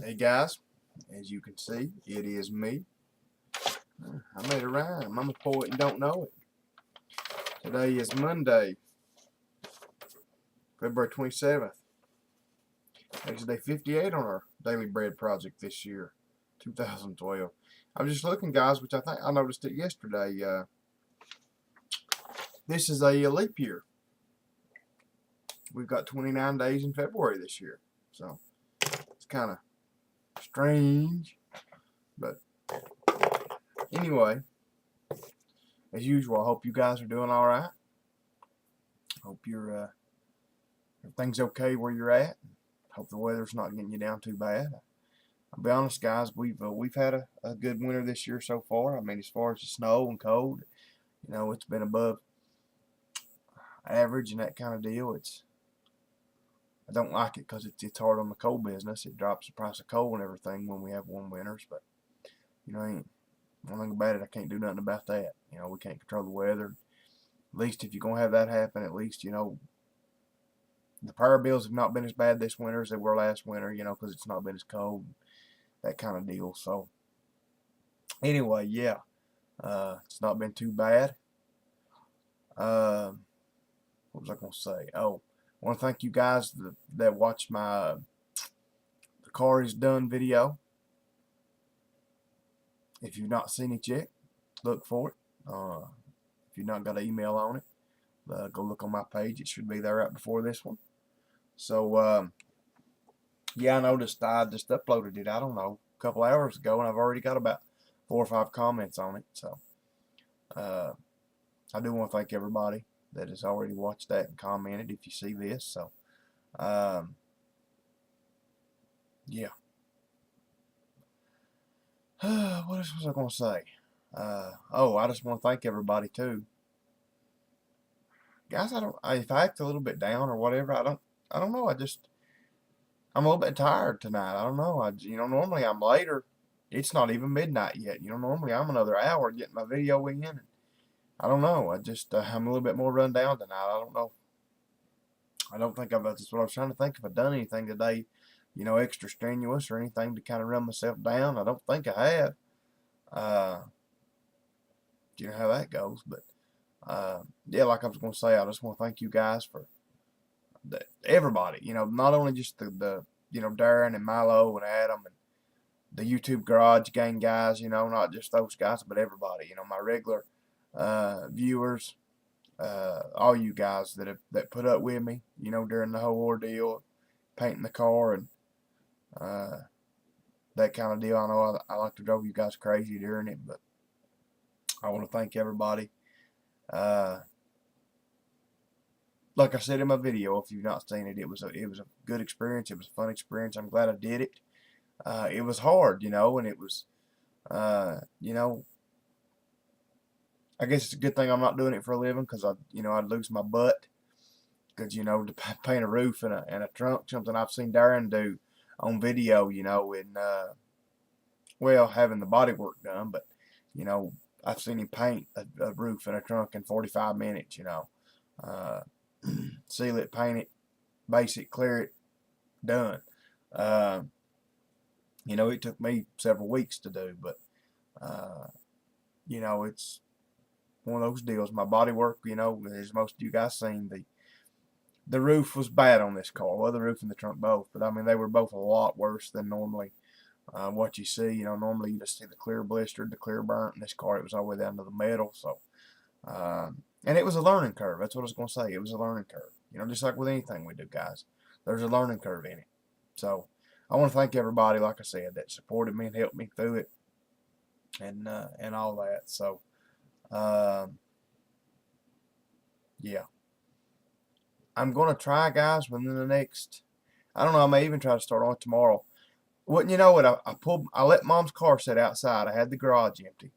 Hey guys, as you can see, it is me. I made a rhyme. I'm a poet and don't know it. Today is Monday, February 27th. It's day 58 on our Daily Bread project this year, 2012. I'm just looking, guys, which I think I noticed it yesterday. This is a leap year. We've got 29 days in February this year, so it's kind of strange. But anyway, as usual, I hope you guys are doing all right. Hope everything's okay where you're at. Hope the weather's not getting you down too bad. I'll be honest, guys, we've had a good winter this year so far. I mean, as far as the snow and cold, it's been above average and that kind of deal. I don't like it because it's hard on the coal business. It drops the price of coal and everything when we have warm winters. But ain't one thing about it, I can't do nothing about that. We can't control the weather. At least if you're gonna have that happen, at least the power bills have not been as bad this winter as they were last winter. Because it's not been as cold, that kind of deal. So anyway, yeah, it's not been too bad. What was I gonna say? Oh, I want to thank you guys that watched my the car is done video. If you've not seen it yet, look for it. If you've not got an email on it, go look on my page. It should be there right before this one. So yeah, I noticed I just uploaded it, I don't know, a couple hours ago, and I've already got about 4 or 5 comments on it. So I do want to thank everybody that has already watched that and commented if you see this. So yeah. What else was I going to say? Oh, I just want to thank everybody too. Guys, if I act a little bit down or whatever, I don't know. I'm a little bit tired tonight. I don't know. Normally I'm later. It's not even midnight yet. Normally I'm another hour getting my video in. And I don't know. I'm a little bit more run down tonight. I don't know. I don't think that's what I was trying to think if I've done anything today, extra strenuous or anything to kind of run myself down. I don't think I have. You know how that goes. But yeah, like I was going to say, I just want to thank you guys for everybody. Not only just the Darren and Milo and Adam and the YouTube Garage Gang guys. Not just those guys, but everybody. My regular viewers. All you guys that put up with me, during the whole ordeal, painting the car and that kind of deal. I know I like to drive you guys crazy during it, but I want to thank everybody. Like I said in my video, if you've not seen it, it was a good experience. It was a fun experience. I'm glad I did it. It was hard, and it was, I guess it's a good thing I'm not doing it for a living because I'd lose my butt. Because to paint a roof and a trunk, something I've seen Darren do on video, and well, having the body work done, but I've seen him paint a roof and a trunk in 45 minutes. Seal it, paint it, basic, clear it, done. It took me several weeks to do, but it's one of those deals. My body work, as most of you guys seen, the roof was bad on this car. Well, the roof and the trunk both, but I mean they were both a lot worse than normally what you see. Normally you just see the clear blistered, the clear burnt. In this car, it was all the way down to the metal. So, and it was a learning curve. That's what I was going to say. It was a learning curve. Just like with anything we do, guys, there's a learning curve in it. So, I want to thank everybody, like I said, that supported me and helped me through it, and all that. So, yeah. I'm going to try, guys, within the next, I don't know, I may even try to start on it tomorrow. Wouldn't you know it, I let Mom's car sit outside. I had the garage empty.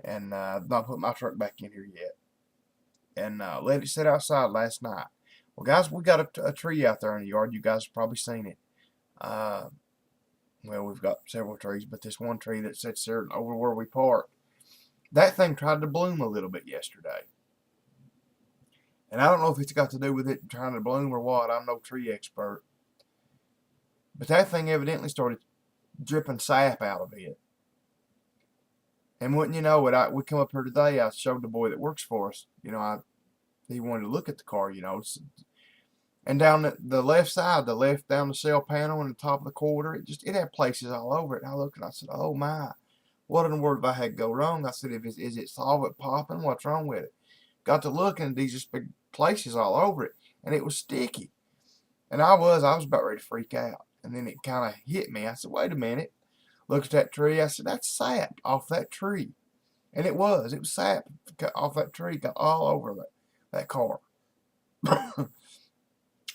And I've not put my truck back in here yet. And let it sit outside last night. Well, guys, we got a tree out there in the yard. You guys have probably seen it. Well, we've got several trees, but this one tree that sits there over where we park, that thing tried to bloom a little bit yesterday. And I don't know if it's got to do with it trying to bloom or what. I'm no tree expert. But that thing evidently started dripping sap out of it. And wouldn't you know it, we come up here today, I showed the boy that works for us, he wanted to look at the car, and down the left side, down the cell panel and the top of the quarter, it had places all over it. And I looked and I said, oh my, what in the world have I had go wrong? I said, is it solvent popping? What's wrong with it? Got to looking, these just big places all over it, and it was sticky. And I was about ready to freak out. And then it kind of hit me. I said, wait a minute. Looked at that tree. I said, that's sap off that tree. And it was sap off that tree, got all over that car.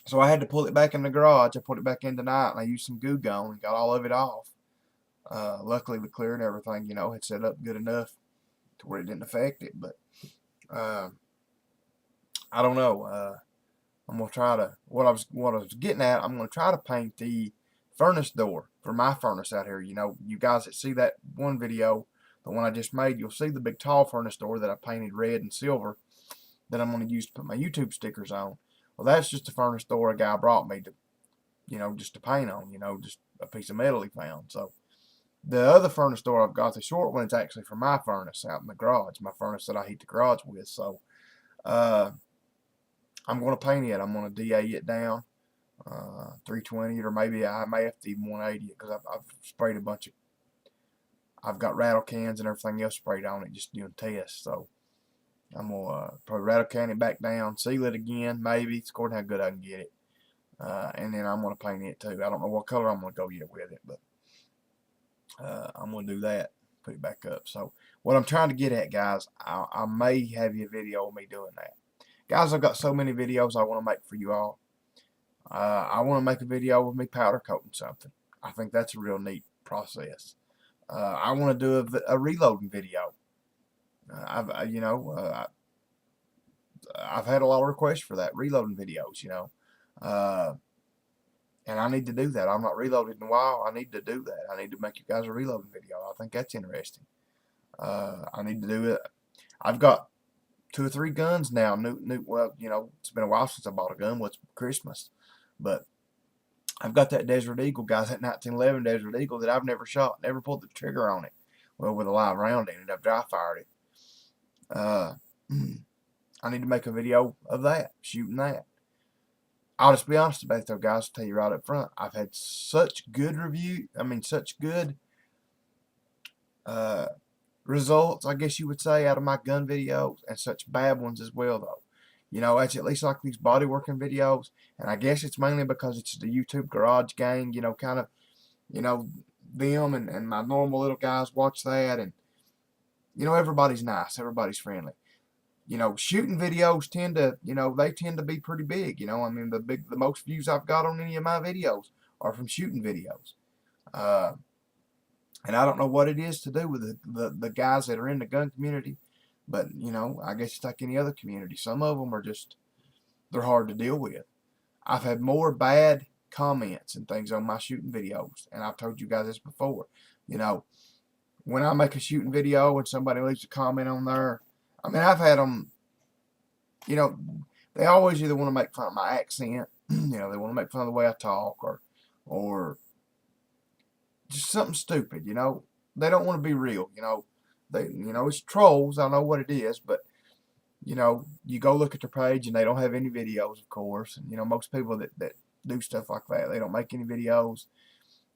So I had to pull it back in the garage. I put it back in tonight, and I used some Goo Gone and got all of it off. Luckily, we cleared everything, had set up good enough to where it didn't affect it. But I don't know. I'm gonna try to what I was getting at. I'm gonna try to paint the furnace door for my furnace out here. You guys that see that one video, the one I just made, you'll see the big tall furnace door that I painted red and silver that I'm gonna use to put my YouTube stickers on. Well, that's just a furnace door a guy brought me to, just to paint on. Just a piece of metal he found. So the other furnace door I've got, the short one, is actually for my furnace out in the garage, my furnace that I heat the garage with. So I'm going to paint it. I'm going to DA it down, 320 it, or maybe I may have to even 180 it, because I've sprayed a bunch of, I've got rattle cans and everything else sprayed on it just doing tests. So I'm going to probably rattle can it back down, seal it again, maybe. It's according to how good I can get it. And then I'm going to paint it too. I don't know what color I'm going to go yet with it, but I'm going to do that, put it back up. So what I'm trying to get at, guys, I may have you a video of me doing that. Guys, I've got so many videos I want to make for you all. I want to make a video of me powder coating something. I think that's a real neat process. I want to do a reloading video. I've had a lot of requests for that, reloading videos, and I need to do that. I'm not reloaded in a while. I need to do that. I need to make you guys a reloading video. I think that's interesting. I need to do it. I've got 2 or 3 guns now. Well, it's been a while since I bought a gun. What's Christmas? But I've got that Desert Eagle, guys, that 1911 Desert Eagle that I've never shot, never pulled the trigger on it. Well, with a live round in it, I've dry fired it. I need to make a video of that, shooting that. I'll just be honest about it, though, guys. I'll tell you right up front. I've had such good such good results, I guess you would say, out of my gun videos, and such bad ones as well, though. It's at least like these body working videos, and I guess it's mainly because it's the YouTube Garage Gang, kind of, them and my normal little guys watch that, and, everybody's nice, everybody's friendly. Shooting videos tend to, they tend to be pretty big, the most views I've got on any of my videos are from shooting videos. And I don't know what it is to do with the guys that are in the gun community, but, I guess it's like any other community. Some of them are just, they're hard to deal with. I've had more bad comments and things on my shooting videos, and I've told you guys this before. When I make a shooting video and somebody leaves a comment on there, I've had them, they always either want to make fun of my accent, they want to make fun of the way I talk, or just something stupid, They don't want to be real, it's trolls, I know what it is, but, you go look at their page and they don't have any videos, of course, and, most people that do stuff like that, they don't make any videos,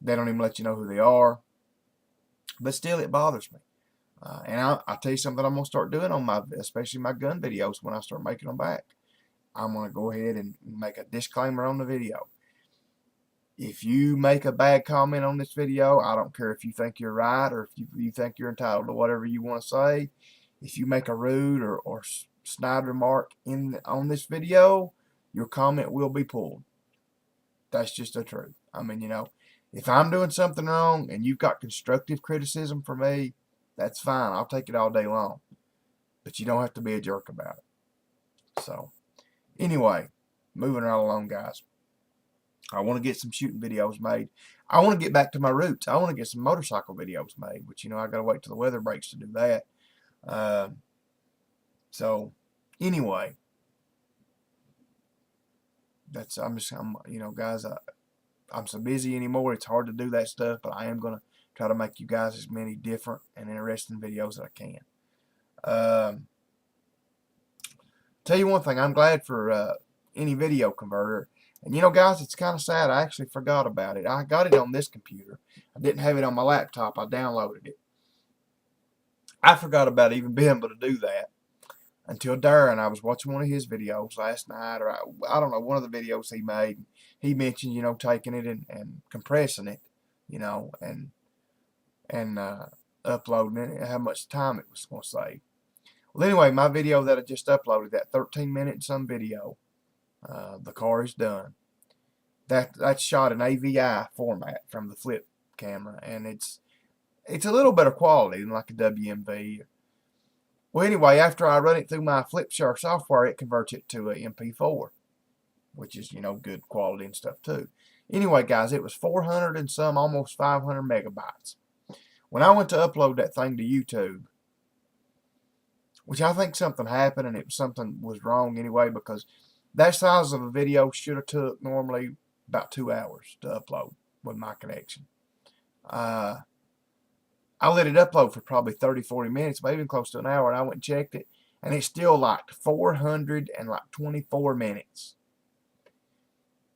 they don't even let you know who they are, but still, it bothers me. And I'll tell you something I'm going to start doing on especially my gun videos when I start making them back. I'm going to go ahead and make a disclaimer on the video. If you make a bad comment on this video, I don't care if you think you're right or if you think you're entitled to whatever you want to say. If you make a rude or snide remark on this video, your comment will be pulled. That's just the truth. If I'm doing something wrong and you've got constructive criticism for me, that's fine. I'll take it all day long. But you don't have to be a jerk about it. So, anyway, moving right along, guys. I want to get some shooting videos made. I want to get back to my roots. I want to get some motorcycle videos made. But, I got to wait till the weather breaks to do that. So, anyway. Guys, I'm so busy anymore. It's hard to do that stuff, but I am going to try to make you guys as many different and interesting videos as I can. Tell you one thing, I'm glad for any video converter. And you know, guys, it's kind of sad. I actually forgot about it. I got it on this computer. I didn't have it on my laptop. I downloaded it. I forgot about even being able to do that until Darren. I was watching one of his videos last night, or I don't know, one of the videos he made. He mentioned, you know, taking it and compressing it, you know, and uploading it, and how much time it was going to save. Well, anyway, my video that I just uploaded, that 13-minute and some video, the car is done. That's shot in AVI format from the flip camera, and it's a little better quality than like a WMV. Well, anyway, after I run it through my Flipshark software, it converts it to a MP4, which is, you know, good quality and stuff too. Anyway, guys, it was 400 and some, almost 500 megabytes. When I went to upload that thing to YouTube, which I think something happened and something was wrong anyway, because that size of a video should have took normally about 2 hours to upload with my connection. I let it upload for probably 30-40 minutes, maybe even close to an hour, and I went and checked it, and it's still like 424 minutes.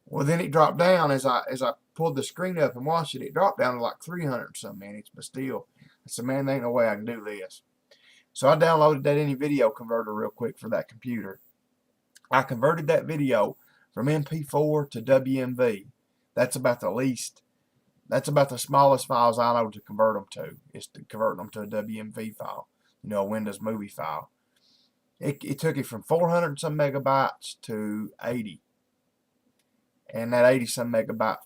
Well, then it dropped down as I pulled the screen up and watched it. It dropped down to like 300 and some minutes, but still, I said, man, there ain't no way I can do this. So I downloaded that AnyVideo converter real quick for that computer. I converted that video from MP4 to WMV. That's about the least. That's about the smallest files I know to convert them to, is to convert them to a WMV file, you know, a Windows movie file. It took it from 400 and some megabytes to 80. And that 80 some megabyte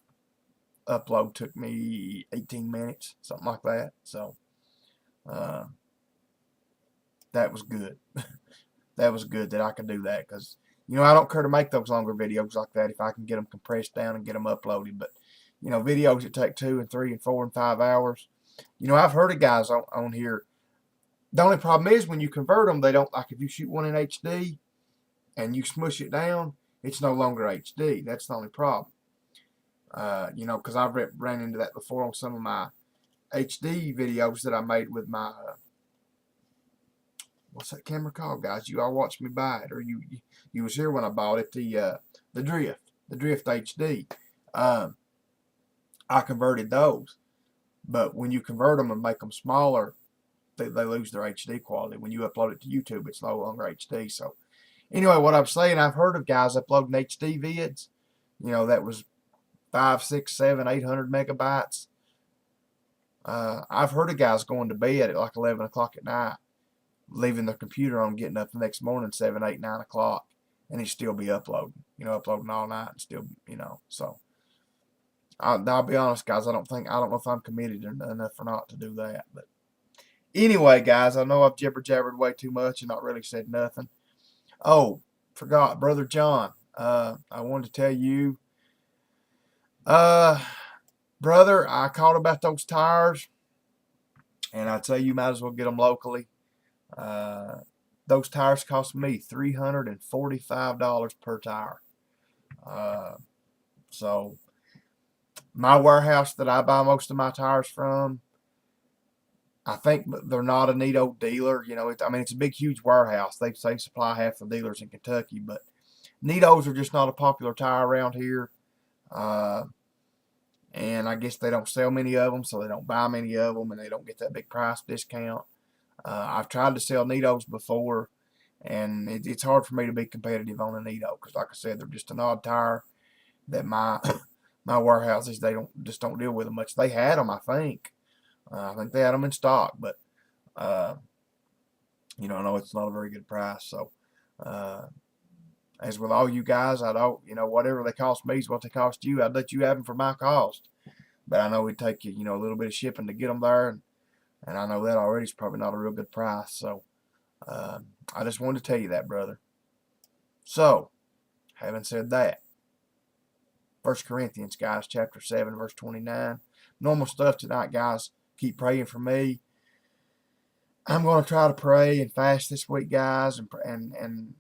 upload took me 18 minutes, something like that. So, that was good. That was good that I could do that, because, you know, I don't care to make those longer videos like that if I can get them compressed down and get them uploaded. But, you know, videos that take 2 and 3 and 4 and 5 hours. You know, I've heard of guys on here. The only problem is when you convert them, they don't, like if you shoot one in HD and you smush it down, it's no longer HD. That's the only problem. You know, because I've ran into that before on some of my HD videos that I made with my, what's that camera called, guys? You all watched me buy it, or you was here when I bought it, the Drift HD. I converted those, but when you convert them and make them smaller, they lose their HD quality. When you upload it to YouTube, it's no longer HD. So anyway, what I'm saying, I've heard of guys uploading HD vids, you know, that was 5, 6, 7, 800 megabytes. I've heard of guys going to bed at like 11 o'clock at night, leaving their computer on, getting up the next morning 7, 8, 9 o'clock, and it still be uploading, you know, uploading all night and still, you know. So I'll be honest, guys, I don't know if I'm committed enough or not to do that. But anyway, guys, I know I've jibber-jabbered way too much and not really said nothing. Oh, forgot, Brother John. I wanted to tell you, brother, I called about those tires, and I tell you might as well get them locally. Those tires cost me $345 per tire. So my warehouse that I buy most of my tires from, I think they're not a Nitto dealer. You know, I mean, it's a big, huge warehouse. They supply half the dealers in Kentucky, but Nittos are just not a popular tire around here. And I guess they don't sell many of them, so they don't buy many of them, and they don't get that big price discount. I've tried to sell Nittos before, and it's hard for me to be competitive on a Nitto, because like I said, they're just an odd tire that my warehouses, they just don't deal with them much. They had them, I think. I think they had them in stock, but you know, I know it's not a very good price. So as with all you guys, I don't, you know, whatever they cost me is what they cost you. I'd let you have them for my cost, but I know it'd take you, you know, a little bit of shipping to get them there, and I know that already is probably not a real good price. So I just wanted to tell you that, brother. So, having said that, 1 Corinthians, guys, chapter 7, verse 29. Normal stuff tonight, guys. Keep praying for me. I'm going to try to pray and fast this week, guys. And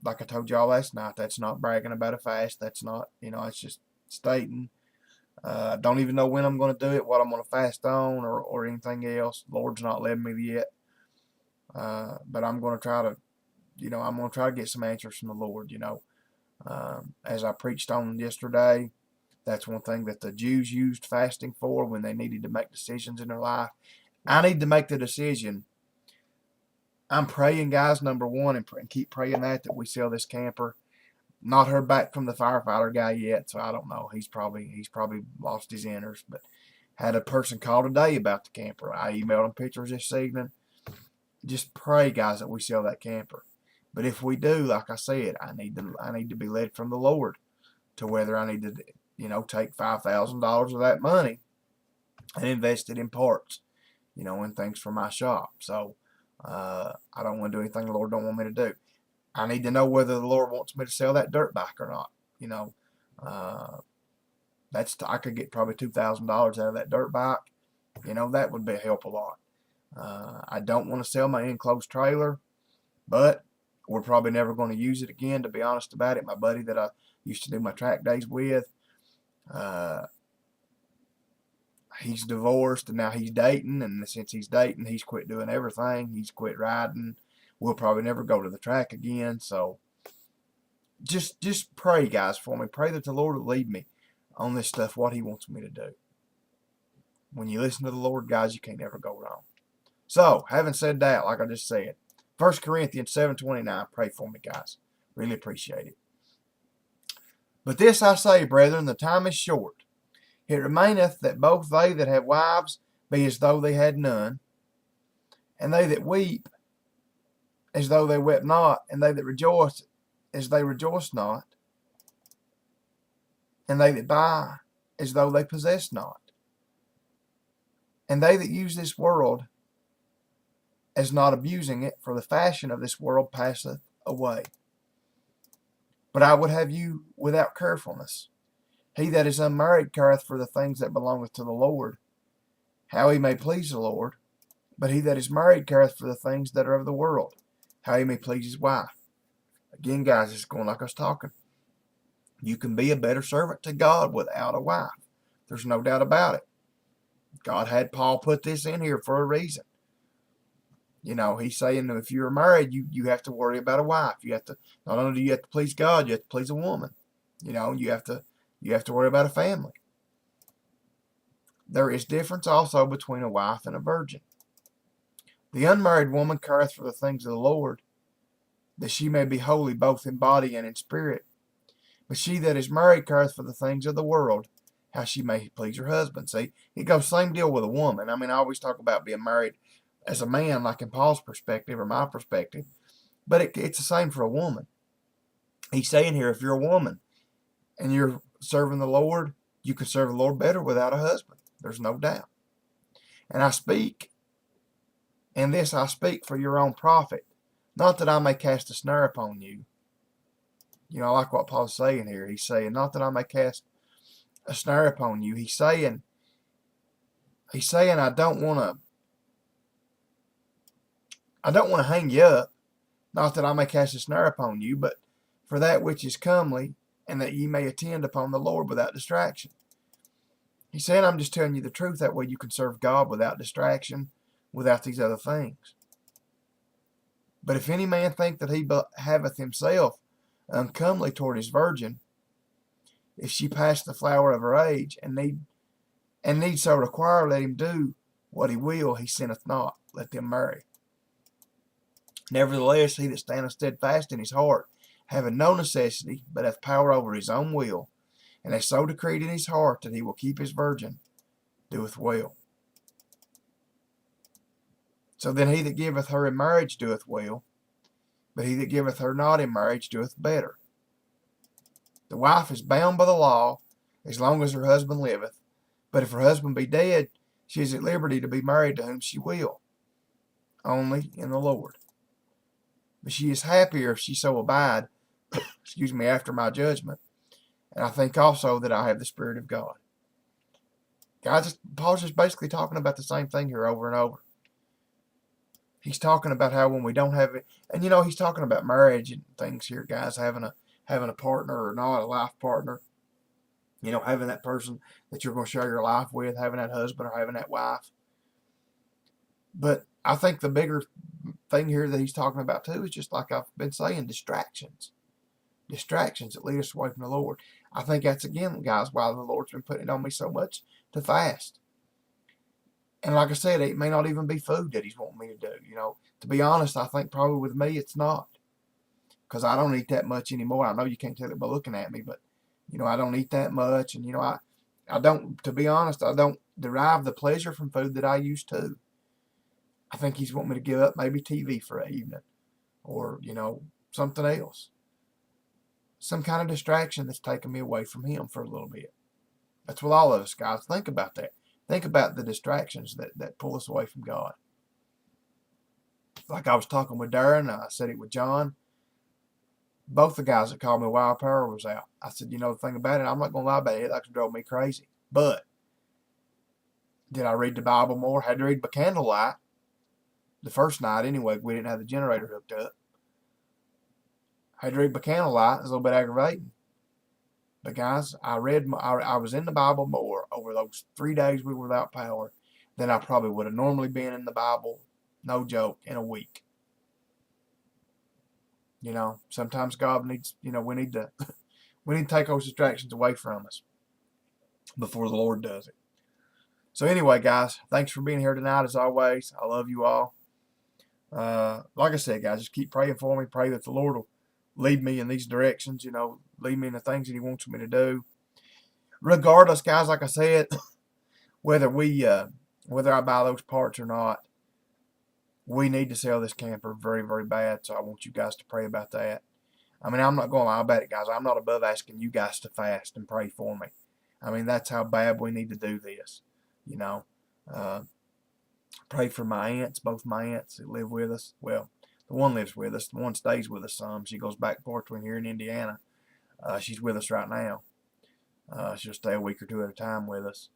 like I told y'all last night, that's not bragging about a fast. That's not, you know, it's just stating I don't even know when I'm going to do it, what I'm going to fast on, or anything else. Lord's not led me yet. But I'm going to try to, I'm going to try to get some answers from the Lord, As I preached on yesterday, that's one thing that the Jews used fasting for when they needed to make decisions in their life. I need to make the decision. I'm praying, guys, number one, and keep praying that we sell this camper. Not heard back from the firefighter guy yet, so I don't know. He's probably lost his inners. But had a person call today about the camper. I emailed him pictures this evening. Just pray, guys, that we sell that camper. But if we do, like I said, I need to be led from the Lord to whether I need to, take $5,000 of that money and invest it in parts, and things for my shop. So I don't want to do anything the Lord don't want me to do. I need to know whether the Lord wants me to sell that dirt bike or not. I could get probably $2,000 out of that dirt bike. That would help a lot. I don't want to sell my enclosed trailer, but we're probably never going to use it again, to be honest about it. My buddy that I used to do my track days with, he's divorced and now he's dating, and since he's dating, he's quit doing everything. He's quit riding. We'll probably never go to the track again. So just pray, guys, for me. Pray that the Lord will lead me on this stuff, what he wants me to do. When you listen to the Lord, guys, you can't ever go wrong. So, having said that, like I just said, 1 Corinthians 7:29, pray for me, guys. Really appreciate it. But this I say, brethren, the time is short. It remaineth that both they that have wives be as though they had none, and they that weep as though they wept not, and they that rejoice as they rejoice not, and they that buy as though they possess not, and they that use this world as not abusing it, for the fashion of this world passeth away. But I would have you without carefulness. He that is unmarried careth for the things that belongeth to the Lord, how he may please the Lord. But he that is married careth for the things that are of the world, how he may please his wife. Again, guys, it's going like I was talking. You can be a better servant to God without a wife. There's no doubt about it. God had Paul put this in here for a reason. He's saying that if you're married, you have to worry about a wife. You have to, not only do you have to please God, you have to please a woman. You have to worry about a family. There is difference also between a wife and a virgin. The unmarried woman careth for the things of the Lord, that she may be holy both in body and in spirit. But she that is married careth for the things of the world, how she may please her husband. See, it goes same deal with a woman. I always talk about being married as a man, like in Paul's perspective or my perspective, but it's the same for a woman. He's saying here, if you're a woman and you're serving the Lord, you can serve the Lord better without a husband. There's no doubt. And I speak for your own profit, not that I may cast a snare upon you. I like what Paul's saying here. He's saying, not that I may cast a snare upon you. He's saying I don't want to hang you up, not that I may cast a snare upon you, but for that which is comely, and that ye may attend upon the Lord without distraction. He's saying, I'm just telling you the truth, that way you can serve God without distraction, without these other things. But if any man think that he haveth himself uncomely toward his virgin, if she pass the flower of her age, and need so require, let him do what he will, he sinneth not, let them marry. Nevertheless, he that standeth steadfast in his heart, having no necessity, but hath power over his own will, and hath so decreed in his heart that he will keep his virgin, doeth well. So then he that giveth her in marriage doeth well, but he that giveth her not in marriage doeth better. The wife is bound by the law as long as her husband liveth, but if her husband be dead, she is at liberty to be married to whom she will, only in the Lord. But she is happier if she so abide, after my judgment. And I think also that I have the Spirit of God. Guys, Paul's just basically talking about the same thing here over and over. He's talking about how when we don't have it, and he's talking about marriage and things here, guys, having a partner or not, a life partner. You know, having that person that you're going to share your life with, having that husband or having that wife. But I think the bigger thing here that he's talking about too is just like I've been saying, distractions. Distractions that lead us away from the Lord. I think that's, again, guys, why the Lord's been putting it on me so much to fast. And like I said, it may not even be food that he's wanting me to do. You know, to be honest, I think probably with me it's not, because I don't eat that much anymore. I know you can't tell it by looking at me, but you know, I don't eat that much, and you know, I don't. To be honest, I don't derive the pleasure from food that I used to. I think he's wanting me to give up maybe TV for an evening, or you know, something else, some kind of distraction that's taking me away from him for a little bit. That's with all of us, guys. Think about that. Think about the distractions that pull us away from God. Like I was talking with Darren, I said it with John. Both the guys that called me while power was out. I said, you know, the thing about it, I'm not going to lie about it. That drove me crazy. But did I read the Bible more? Had to read by candlelight. The first night, anyway, we didn't have the generator hooked up. Had to read by candlelight. It was a little bit aggravating. But guys, I was in the Bible more over those 3 days we were without power than I probably would have normally been in the Bible, no joke, in a week. You know, sometimes God needs, you know, we need to take those distractions away from us before the Lord does it. So anyway, guys, thanks for being here tonight as always. I love you all. Like I said, guys, just keep praying for me. Pray that the Lord will lead me in these directions, you know, lead me in the things that he wants me to do. Regardless, guys, like I said, whether I buy those parts or not, we need to sell this camper very, very bad. So I want you guys to pray about that. I mean, I'm not going to lie about it, guys. I'm not above asking you guys to fast and pray for me. I mean, that's how bad we need to do this, you know. Pray for my aunts, both my aunts that live with us. Well, the one lives with us. The one stays with us some. She goes back and forth between here and Indiana. She's with us right now. She'll stay a week or two at a time with us.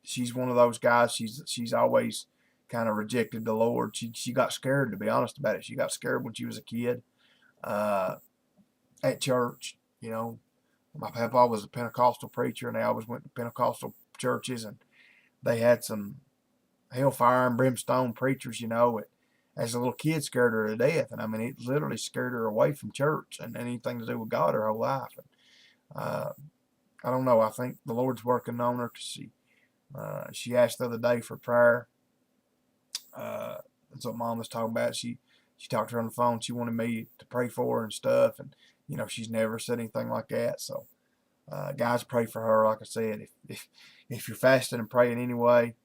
She's one of those guys. She's always kind of rejected the Lord. She got scared, to be honest about it. She got scared when she was a kid at church. You know, my papa was a Pentecostal preacher, and they always went to Pentecostal churches, and they had some hellfire and brimstone preachers. You know, as a little kid, scared her to death, and I mean, it literally scared her away from church and anything to do with God her whole life. And, I don't know. I think the Lord's working on her, because she asked the other day for prayer. That's what Mom was talking about. She talked to her on the phone. She wanted me to pray for her and stuff, and you know, she's never said anything like that. So, guys, pray for her. Like I said, if you're fasting and praying anyway,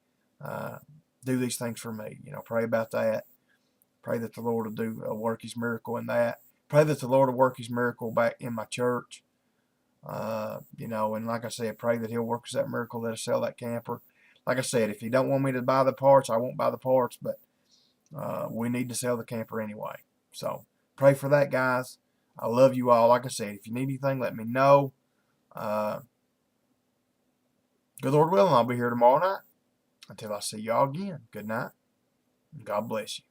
do these things for me. You know, pray about that. Pray that the Lord will work His miracle in that. Pray that the Lord will work His miracle back in my church. You know, and like I said, pray that He'll work us that miracle that'll sell that camper. Like I said, if He don't want me to buy the parts, I won't buy the parts, but we need to sell the camper anyway. So pray for that, guys. I love you all. Like I said, if you need anything, let me know. Good Lord willing, I'll be here tomorrow night. Until I see y'all again, good night, and God bless you.